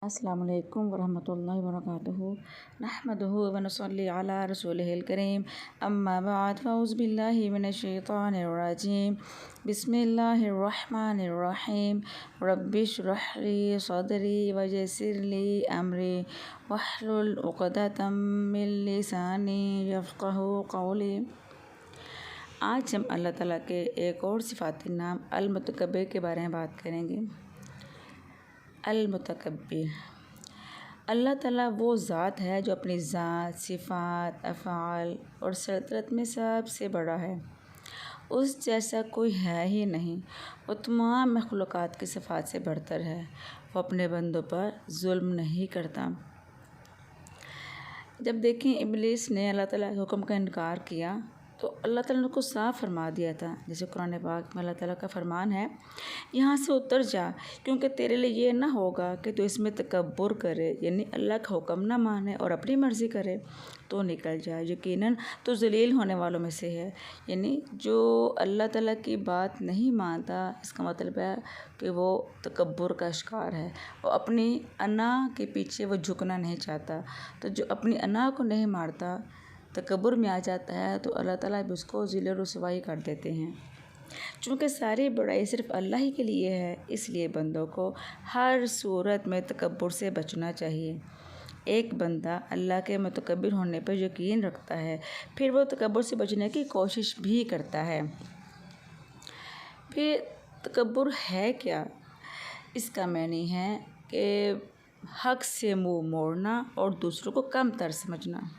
अस्सलामु अलैकुम वरहमतुल्लाहि वबरकातुहू नहमदुहु व नुसल्ली अला रसूलिहिल करीम अम्मा बाद फ़ऊज़ु बिल्लाहि मिनश शैतानिर रजीम बिस्मिल्लाहिर रहमानिर रहीम रब्बिश्रह ली सदरी वयस्सिर ली अमरी वहलुल उक़दतम मिन लिसानी यफ़क़हू क़ौली। आज हम अल्लाह ताला के एक और सिफ़ाती नाम अल-मुतकब्बिर के बारे में बात करेंगे। अल-मुतकब्बिर, अल्लाह ताला वो ज़ात है जो अपनी ज़ात, सिफ़ात, अफ़आल और सल्तनत में सबसे बड़ा है। उस जैसा कोई है ही नहीं। वो तमाम मखलूक़ात की सिफ़ात से बढ़तर है। वो अपने बंदों पर जुल्म नहीं करता। जब देखें इब्लीस ने अल्लाह ताला के हुक्म का इनकार किया तो अल्लाह ताला ने उसको साफ़ फरमा दिया था। जैसे कुरान पाक में अल्लाह ताला का फरमान है, यहाँ से उतर जा, क्योंकि तेरे लिए ये ना होगा कि तू इसमें तकब्बुर करे, यानी अल्लाह का हुक्म ना माने और अपनी मर्ज़ी करे तो निकल जाए। यकीनन तो ज़लील होने वालों में से है, यानी जो अल्लाह ताला की बात नहीं मानता, इसका मतलब है कि वो तकब्बुर का शिकार है। वो अपनी अना के पीछे वो झुकना नहीं चाहता। तो जो अपनी अना को नहीं मारता, तकब्बुर में आ जाता है, तो अल्लाह ताला भी उसको ज़िल्ल रुसवाई कर देते हैं। चूँकि सारी बड़ाई सिर्फ़ अल्लाह ही के लिए है, इसलिए बंदों को हर सूरत में तकब्बुर से बचना चाहिए। एक बंदा अल्लाह के मुतकब्बिर होने पर यकीन रखता है, फिर वो तकब्बुर से बचने की कोशिश भी करता है। फिर तकब्बुर है क्या? इसका मानी है कि हक़ से मुँह मोड़ना और दूसरों को कमतर समझना।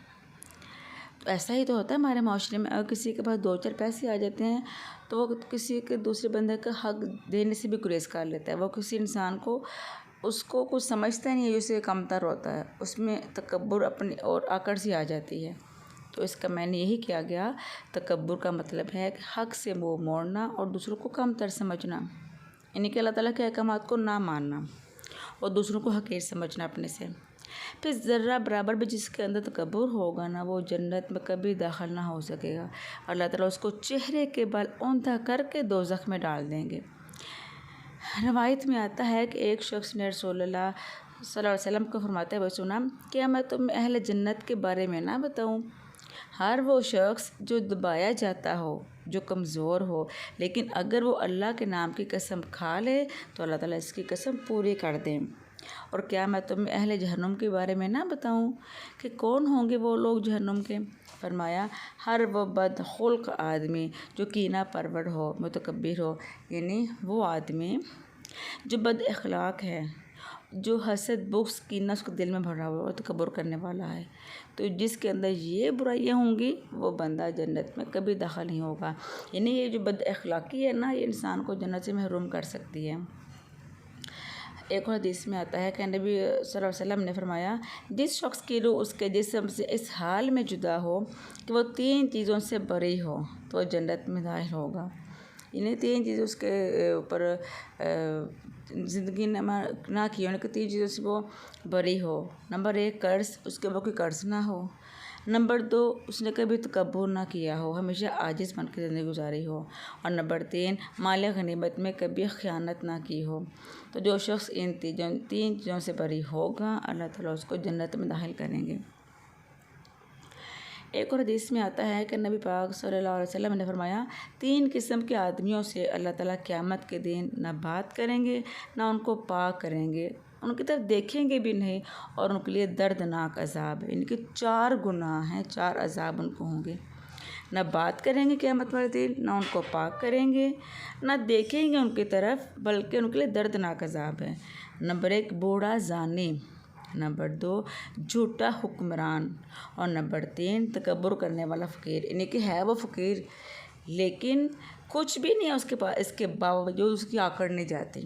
तो ऐसा ही तो होता है हमारे माशरे में। अगर किसी के पास 2-4 पैसे आ जाते हैं तो वो किसी के दूसरे बंदे का हक़ देने से भी गुरेज़ कर लेता है। वो किसी इंसान को उसको कुछ समझता नहीं है, उससे कमतर होता है, उसमें तकब्बुर अपनी ओर आकड़ सी आ जाती है। तो इसका मैंने यही किया गया, तकब्बुर का मतलब है कि हक़ से मुँह मोड़ना और दूसरों को कमतर समझना, यानी कि अल्लाह ताला के अहकामात को ना मानना और दूसरों को हक़ीर समझना अपने से। फिर ज़र्रा बराबर भी जिसके अंदर तकब्बुर होगा ना, वो जन्नत में कभी दाखिल ना हो सकेगा। अल्लाह ताला उसको चेहरे के बल औंधा करके दोज़ख में डाल देंगे। रवायत में आता है कि एक शख्स ने रसूलुल्लाह सल्लल्लाहु अलैहि वसल्लम को फरमाते हुए सुना, क्या मैं तुम्हें अहले जन्नत के बारे में ना बताऊं? हर वो शख्स जो दबाया जाता हो, जो कमज़ोर हो, लेकिन अगर वो अल्लाह के नाम की कसम खा ले तो अल्लाह ताला इसकी कसम पूरी कर दें। और क्या मैं तुम्हें अहले जहन्नुम के बारे में ना बताऊं कि कौन होंगे वो लोग जहन्नुम के? फरमाया, हर वो बदखुल्क आदमी जो कीना परवर हो, मुतकब्बिर हो, यानी वो आदमी जो बद अखलाक है, जो हसद बुग़्ज़ कीना उसके दिल में भरा हुआ और तकब्बुर करने वाला है। तो जिसके अंदर ये बुराइयां होंगी वो बंदा जन्नत में कभी दाखिल नहीं होगा। यानी ये जो बद अखलाकी है ना, ये इंसान को जन्नत से महरूम कर सकती है। एक और हदीस में आता है कि नबी सल्लल्लाहु अलैहि वसल्लम ने फरमाया, जिस शख्स की रूह उसके जिस्म से इस हाल में जुदा हो कि वो 3 चीज़ों से बरी हो तो वह जन्नत में दाखिल होगा। इन्हें 3 चीज़ें उसके ऊपर ज़िंदगी ना की हो, 3 चीज़ों से वो बरी हो। नंबर 1 कर्ज़, उसके ऊपर कोई कर्ज़ ना हो। नंबर 2 उसने कभी तकब्बुर ना किया हो, हमेशा आजिज़ बन के ज़िंदगी गुजारी हो। और नंबर 3 माल गनीमत में कभी ख़यानत ना की हो। तो जो शख्स इन 3 चीज़ों से बरी होगा, अल्लाह ताला उसको जन्नत में दाखिल करेंगे। एक और हदीस में आता है कि नबी पाक सल्लल्लाहु अलैहि वसल्लम ने फरमाया, 3 किस्म के आदमियों से अल्लाह ताला क़यामत के दिन ना बात करेंगे, ना उनको पाक करेंगे, उनकी तरफ देखेंगे भी नहीं, और उनके लिए दर्दनाक अज़ाब है। इनके 4 गुनाह हैं, 4 अज़ाब उनको होंगे। ना बात करेंगे क़यामत वाले दिन, ना उनको पाक करेंगे, ना देखेंगे उनकी तरफ, बल्कि उनके लिए दर्दनाक अज़ाब है। नंबर 1 बूढ़ा ज़ानी, नंबर 2 झूठा हुक्मरान, और नंबर 3 तकब्बुर करने वाला फ़कीर। यानी कि है वो फ़कीर लेकिन कुछ भी नहीं है उसके पास, इसके बावजूद उसकी आकड़ नहीं जाती।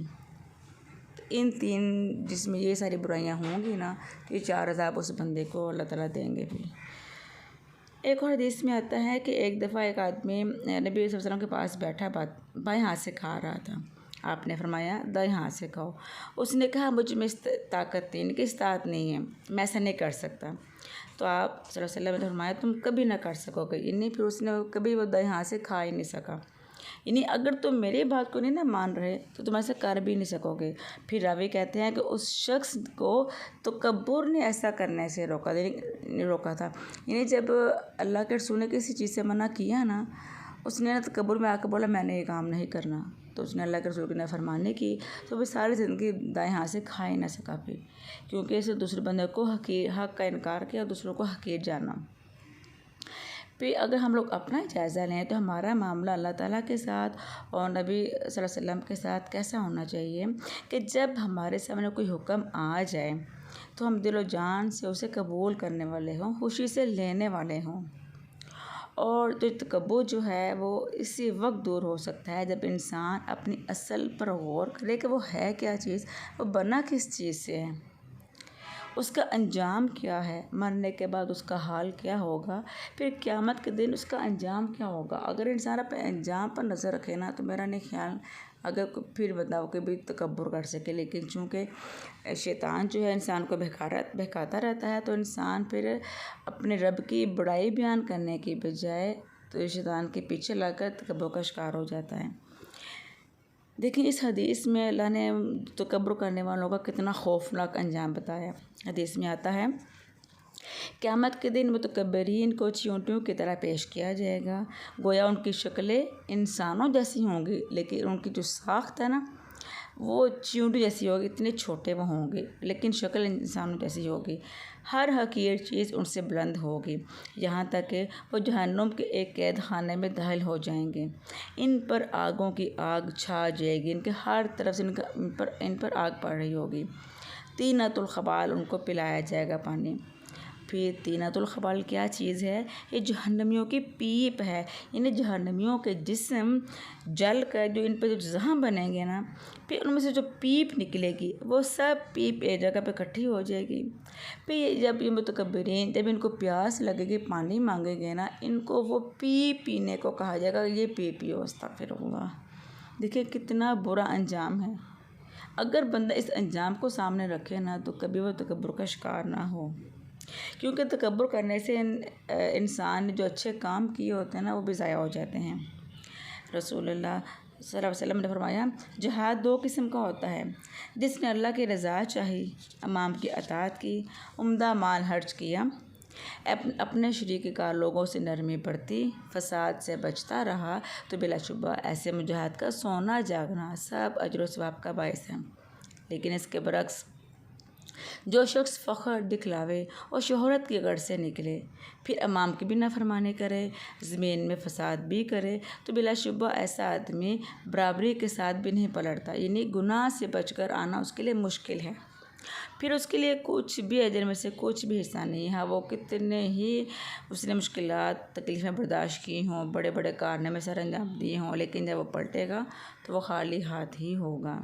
तो इन 3 जिसमें ये सारी बुराइयां होंगी ना, तो ये 4 अज़ाब उस बंदे को अल्लाह ताला देंगे भी। एक और हदीस में आता है कि एक दफ़ा एक आदमी नबी सल्लल्लाहु अलैहि वसल्लम के पास बैठा बाएं हाथ से खा रहा था। आपने फरमाया, दाएं हाथ से खाओ। उसने कहा, मुझ में ताकत नहीं, इनकी इस्तात नहीं है, मैं ऐसा नहीं कर सकता। तो आप सल्लल्लाहु अलैहि वसल्लम ने फरमाया, तुम कभी ना कर सकोगे। इन्हीं फिर उसने कभी वो दाएं हाथ से खा ही नहीं सका। यानी अगर तुम मेरी बात को नहीं ना मान रहे तो तुम ऐसा कर भी नहीं सकोगे। फिर रावी कहते हैं कि उस शख्स को तकब्बुर ने ऐसा करने से रोका था। यानी जब अल्लाह के रसूल ने किसी चीज़ से मना किया ना, उसने ना तकब्बुर में आकर बोला मैंने ये काम नहीं करना, तो उसने अल्लाह के रसूल की नाफरमानी की, तो वो सारी ज़िंदगी दाएं हाथ से खा ही ना सका फिर, क्योंकि इसे दूसरे बंदे को हक़ का इनकार किया, दूसरों को हक़ीर जाना। फिर अगर हम लोग अपना जायज़ा लें तो हमारा मामला अल्लाह ताला के साथ और नबी सल्लल्लाहु अलैहि वसल्लम के साथ कैसा होना चाहिए कि जब हमारे सामने कोई हुक्म आ जाए तो हम दिलो जान से उसे कबूल करने वाले हों, खुशी से लेने वाले हों। और जो तकब्बुर जो है वो इसी वक्त दूर हो सकता है जब इंसान अपनी असल पर गौर करे कि वो है क्या चीज़, वो बना किस चीज़ से है, उसका अंजाम क्या है, मरने के बाद उसका हाल क्या होगा, फिर क़यामत के दिन उसका अंजाम क्या होगा। अगर इंसान अपने अंजाम पर नज़र रखे ना तो मेरा नहीं ख्याल अगर फिर बताओ कि भी तकब्बुर कर सके। लेकिन चूँकि शैतान जो है इंसान को बहकाता रहता है, तो इंसान फिर अपने रब की बड़ाई बयान करने की बजाय तो शैतान के पीछे लगकर तकब्बुर का शिकार हो जाता है। देखिए इस हदीस में अल्लाह ने तकब्बुर करने वालों का कितना खौफनाक अंजाम बताया। हदीस में आता है क़यामत के दिन मुतकब्बिरीन को चींटियों की तरह पेश किया जाएगा, गोया उनकी शक्लें इंसानों जैसी होंगी, लेकिन उनकी जो साख्त है ना वो चींटी जैसी होगी, इतने छोटे वो होंगे, लेकिन शक्ल इंसानों जैसी होगी। हर हकीर चीज़ उनसे बुलंद होगी, यहाँ तक कि वो जहन्नुम के एक कैद खाने में दाखिल हो जाएंगे। इन पर आगों की आग छा जाएगी, इनके हर तरफ से इन पर आग पड़ रही होगी। तीनतुल खबाल उनको पिलाया जाएगा पानी। फिर तीनतुल खबाल क्या चीज़ है? ये जहन्नमियों की पीप है। इन्हें जहन्नमियों के जिस्म जल कर जो इन पर जो जख्म बनेंगे ना, फिर उनमें से जो पीप निकलेगी वो सब पीप एक जगह पे इकट्ठी हो जाएगी। फिर जब ये मुतकब्बिरीन जब इनको प्यास लगेगी पानी मांगेंगे ना, इनको वो पीप पीने को कहा जाएगा, ये पीप पियो। अस्तगफिरुल्लाह। देखिए कितना बुरा अंजाम है। अगर बंदा इस अंजाम को सामने रखे ना तो कभी वो तकब्बुर का शिकार ना हो, क्योंकि तकब्बुर करने से इंसान ने जो अच्छे काम किए होते हैं ना वो भी ज़ाया हो जाते हैं। रसूलुल्लाह सल्लल्लाहु अलैहि वसल्लम ने फरमाया जिहाद दो किस्म का होता है, जिसने अल्लाह की रज़ा चाही, इमाम की अताअत की, उम्दा माल खर्च किया, अपने शरीककार लोगों से नरमी बरती, फसाद से बचता रहा, तो बिलाशुबा ऐसे मुजाहिद का सोना जागना सब अजर सवाब का बायस है। लेकिन इसके बरक्स जो शख्स फ़ख्र दिखलावे और शोहरत की गढ़ से निकले, फिर इमाम की भी नाफरमानी करे, ज़मीन में फसाद भी करे, तो बिलाशुबा ऐसा आदमी बराबरी के साथ भी नहीं पलटता, यानी गुनाह से बचकर आना उसके लिए मुश्किल है। फिर उसके लिए कुछ भी अजर में से कुछ भी हिस्सा नहीं है। वो कितने ही उसने मुश्किलात तकलीफ़ें बर्दाश्त की हों, बड़े बड़े कारनामे सर अंजाम दिए हों, लेकिन जब वो पलटेगा तो वो खाली हाथ ही होगा,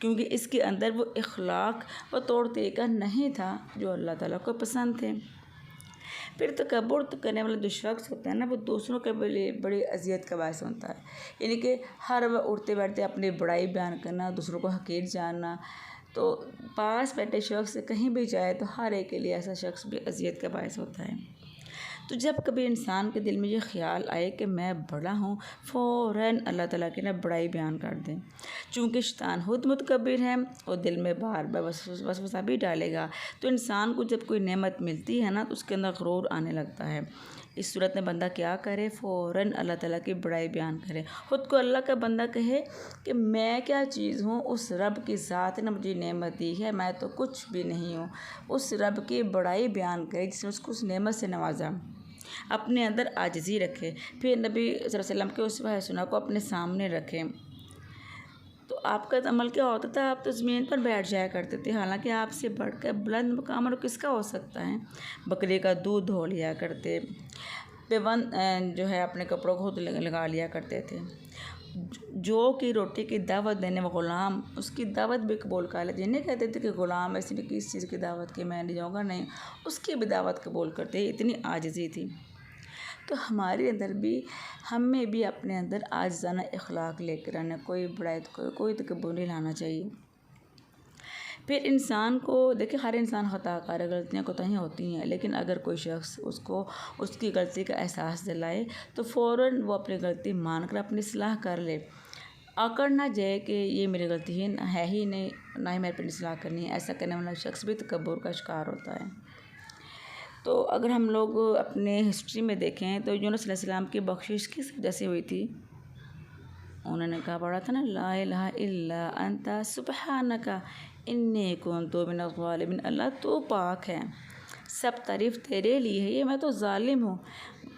क्योंकि इसके अंदर वो इखलाक व तौर तरीका नहीं था जो अल्लाह ताला को पसंद थे। फिर तकब्बुर करने वाला जो शख्स होता है ना वो दूसरों के लिए बड़ी अजियत का बायस होता है, यानी कि हर वह उठते बैठते अपनी बड़ाई बयान करना, दूसरों को हकीर जानना। तो पास बैठे शख्स कहीं भी जाए तो हर एक के लिए ऐसा शख्स भी अजियत का बायस होता है। तो जब कभी इंसान के दिल में ये ख्याल आए कि मैं बड़ा हूँ, फ़ौरन अल्लाह ताला की ना बड़ाई बयान कर दें, चूँकि शैतान खुद मुतकब्बिर है और दिल में बार बार वसवसा भी डालेगा। तो इंसान को जब कोई नेमत मिलती है ना तो उसके अंदर गुरूर आने लगता है। इस सूरत में बंदा क्या करे? फ़ौरन अल्लाह ताला की बड़ाई बयान करे, ख़ुद को अल्लाह का बंदा कहे कि मैं क्या चीज़ हूँ, उस रब की ज़ात ने मुझे नेमत दी है, मैं तो कुछ भी नहीं हूँ। उस रब की बड़ाई बयान करे जिसने उसको उस नेमत से नवाजा, अपने अंदर आजिज़ी रखे, फिर नबी सल्लल्लाहु अलैहि वसल्लम के उस हसना को अपने सामने रखें। तो आपका अमल क्या होता था? आप तो ज़मीन पर बैठ जाया करते थे, हालांकि आपसे बढ़कर बुलंद मुकाम और किसका हो सकता है? बकरी का दूध धो लिया करते, पेवन जो है अपने कपड़ों को खुद लगा लिया करते थे, जो की रोटी की दावत देने वाला ग़ुलाम उसकी दावत भी कबूल कर लेते। नहीं कहते थे कि ग़ुलाम ऐसी भी किस चीज़ की दावत की मैं नहीं जाऊँगा, नहीं, उसकी भी दावत कबूल करते, इतनी आजिज़ी थी। तो हमारे अंदर भी हमें भी अपने अंदर आजिज़ाना इखलाक लेकर आना, कोई बड़ाई कोई तकब्बुर नहीं लाना चाहिए। फिर इंसान को देखिए, हर इंसान ख़ताकार है, गलतियाँ कोताहियाँ होती हैं, लेकिन अगर कोई शख्स उसको उसकी गलती का एहसास दिलाए तो फ़ौरन वो अपनी गलती मान कर अपनी इस्लाह कर ले। आकड़ ना जाए कि ये मेरी गलती है ही नहीं, ना ही मेरे पे इस्लाह करनी है। ऐसा करने वाला शख्स भी तकब्बुर का शिकार होता है। तो अगर हम लोग अपने हिस्ट्री में देखें तो यूनुस अलैहिस्सलाम की बख्शिश किस वजह से हुई थी? उन्होंने कहा पढ़ा था ना, ला इलाहा इल्ला अंता सुब्हानका इन्नी कुन्तु मिनज़ ज़ालिमीन। अल्लाह तो पाक है, सब तारीफ़ तेरे लिए है, ये मैं तो ज़ालिम हूँ,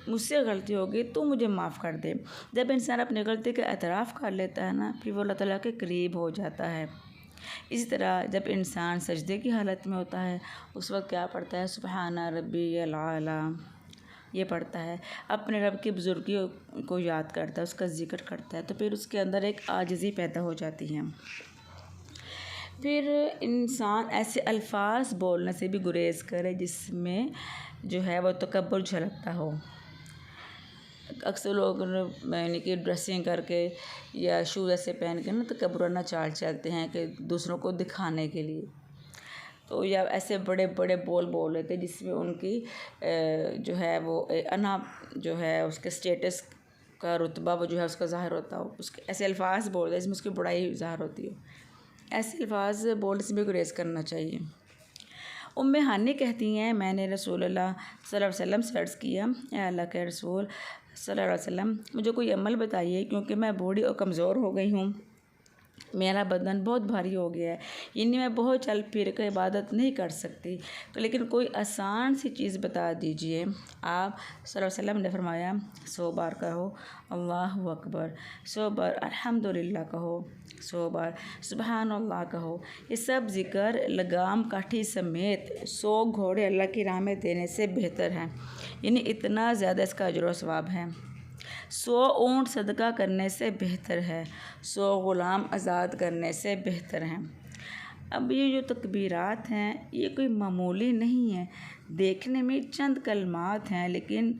मुझसे गलती होगी तो मुझे माफ़ कर दे। जब इंसान अपनी गलती का एतराफ़ कर लेता है ना, फिर वो अल्लाह ताला के करीब हो जाता है। इसी तरह जब इंसान सजदे की हालत में होता है, उस वक्त क्या पढ़ता है? सुब्हाना रब्बियल आला, ये पढ़ता है, अपने रब की बुज़ुर्गी को याद करता है, उसका ज़िक्र करता है, तो फिर उसके अंदर एक आजिज़ी पैदा हो जाती है। फिर इंसान ऐसे अल्फाज बोलने से भी गुरेज़ करे जिसमें जो है वो तकब्बुर झलकता हो। अक्सर लोग यानी कि ड्रेसिंग करके या शूज़ ऐसे पहन के ना तकब्बुराना चाल चलते हैं कि दूसरों को दिखाने के लिए, तो या ऐसे बड़े बड़े बोल लेते हैं जिसमें उनकी जो है वो अना जो है उसके स्टेटस का रुतबा वो जो है उसका ज़ाहिर होता हो। उसके ऐसे अल्फाज बोलते हैं जिसमें उसकी बड़ाई ज़ाहिर होती हो। ऐसे अल्फाज बोलने से भी गुरेज़ करना चाहिए। उम्मे हानी कहती हैं, मैंने रसूलुल्लाह सल्लल्लाहु अलैहि वसल्लम से अर्ज़ किया, ए अल्लाह के रसूल सल्लल्लाहु अलैहि वसल्लम, मुझे कोई अमल बताइए क्योंकि मैं बूढ़ी और कमज़ोर हो गई हूँ, मेरा बदन बहुत भारी हो गया है, यानी मैं बहुत चल फिर कर इबादत नहीं कर सकती, तो लेकिन कोई आसान सी चीज़ बता दीजिए। आप सल्लल्लाहु अलैहि वसल्लम ने फरमाया, 100 बार कहो अल्लाहु अकबर, 100 बार अल्हम्दुलिल्लाह कहो, 100 बार सुबहानल्लाह कहो। ये सब ज़िक्र लगाम काठी समेत 100 घोड़े अल्लाह की राह में देने से बेहतर है, यानी इतना ज़्यादा इसका अजर व सवाब है। 100 ऊँट सदका करने से बेहतर है, 100 ग़ुलाम आज़ाद करने से बेहतर हैं। अब ये जो तकबीरात हैं ये कोई मामूली नहीं है, देखने में चंद कलमात हैं लेकिन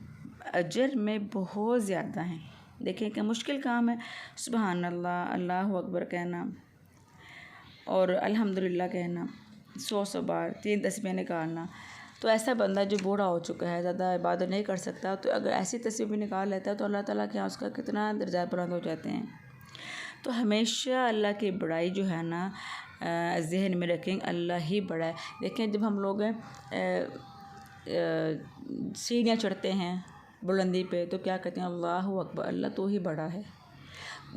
अजर में बहुत ज़्यादा हैं। देखें क्या मुश्किल काम है सुबहान अल्लाह, अल्लाहु अकबर कहना और अल्हम्दुलिल्लाह कहना 100 बार, 3 तस्बीहें निकालना। तो ऐसा बंदा जो बूढ़ा हो चुका है, ज़्यादा इबादत नहीं कर सकता, तो अगर ऐसी तस्बीह भी निकाल लेता है तो अल्लाह ताला के यहाँ उसका कितना दर्जा बुलंद हो जाते हैं। तो हमेशा अल्लाह की बड़ाई जो है ना ज़हन में रखें, अल्लाह ही बड़ा है। देखें जब हम लोग सीढ़ियाँ चढ़ते हैं बुलंदी पे तो क्या कहते हैं? अल्लाहु अकबर, अल्लाह तो ही बड़ा है।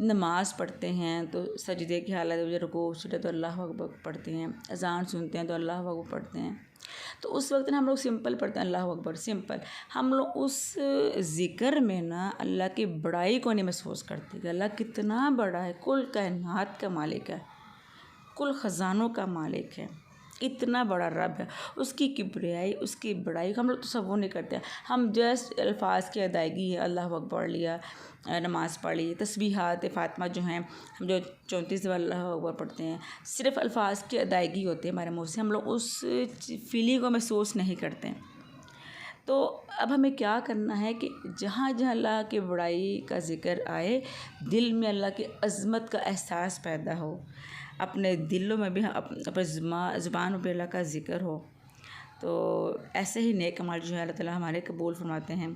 नमाज़ पढ़ते हैं तो सजदे की हालत में रुकू सजदे तो अल्लाहु अकबर पढ़ते हैं, अज़ान सुनते हैं तो अल्लाहु अकबर पढ़ते हैं। तो उस वक्त ना हम लोग सिंपल पढ़ते हैं अल्लाहु अकबर, सिंपल। हम लोग उस ज़िक्र में ना अल्लाह की बड़ाई को नहीं महसूस करते कि अल्लाह कितना बड़ा है, कुल कायनात का मालिक है, कुल ख़ज़ानों का मालिक है, इतना बड़ा रब है, उसकी किब्रियाई उसकी बड़ाई हम लोग तसव्वुर नहीं करते। हम जस्ट अल्फाज की अदायगी है, अल्लाहु अकबर पढ़ लिया, नमाज़ पढ़ ली, तस्बीहात फ़ातिमा जो हैं हम जो 34 अल्लाहु अकबर पढ़ते हैं, सिर्फ़ अल्फाज की अदायगी होती है हमारे मुँह से, हम लोग उस फीलिंग को महसूस नहीं करते। तो अब हमें क्या करना है कि जहाँ जहाँ अल्लाह की बड़ाई का ज़िक्र आए, दिल में अल्लाह की अज़मत का एहसास पैदा हो, अपने दिलों में भी अपने ज़ुबान में भी अल्लाह का ज़िक्र हो। तो ऐसे ही नेक अमाल जो है अल्लाह ताला हमारे कबूल फरमाते हैं।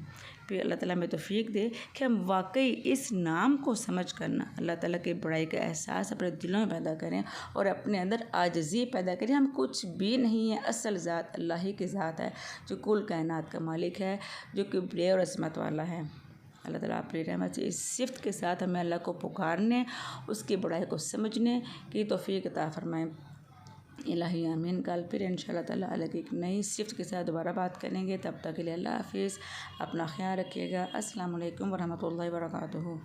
फिर अल्लाह ताला हमें तौफ़ीक दे कि हम वाकई इस नाम को समझ कर ना अल्लाह ताला की बड़ाई का एहसास अपने दिलों में पैदा करें और अपने अंदर आजिज़ी पैदा करें। हम कुछ भी नहीं है, असल ज़ात अल्लाह ही की ज़ात है जो कुल कायनात का मालिक है, जो किब्रिया और अज़मत वाला है। अल्लाह ताला अपनी रहमत से इस सिफ़त के साथ हमें अल्लाह को पुकारने, उसकी बड़ाई को समझने की तौफ़ीक अता फ़रमाएँ। इलाही आमीन। कल फिर इंशाअल्लाह ताला अलग एक नई सिफ़त के साथ दोबारा बात करेंगे। तब तक के लिए अल्लाह हाफ़िज़। अपना ख़्याल रखिएगा। अस्सलामु अलैकुम वरहमतुल्लाहि वबरकातुहू।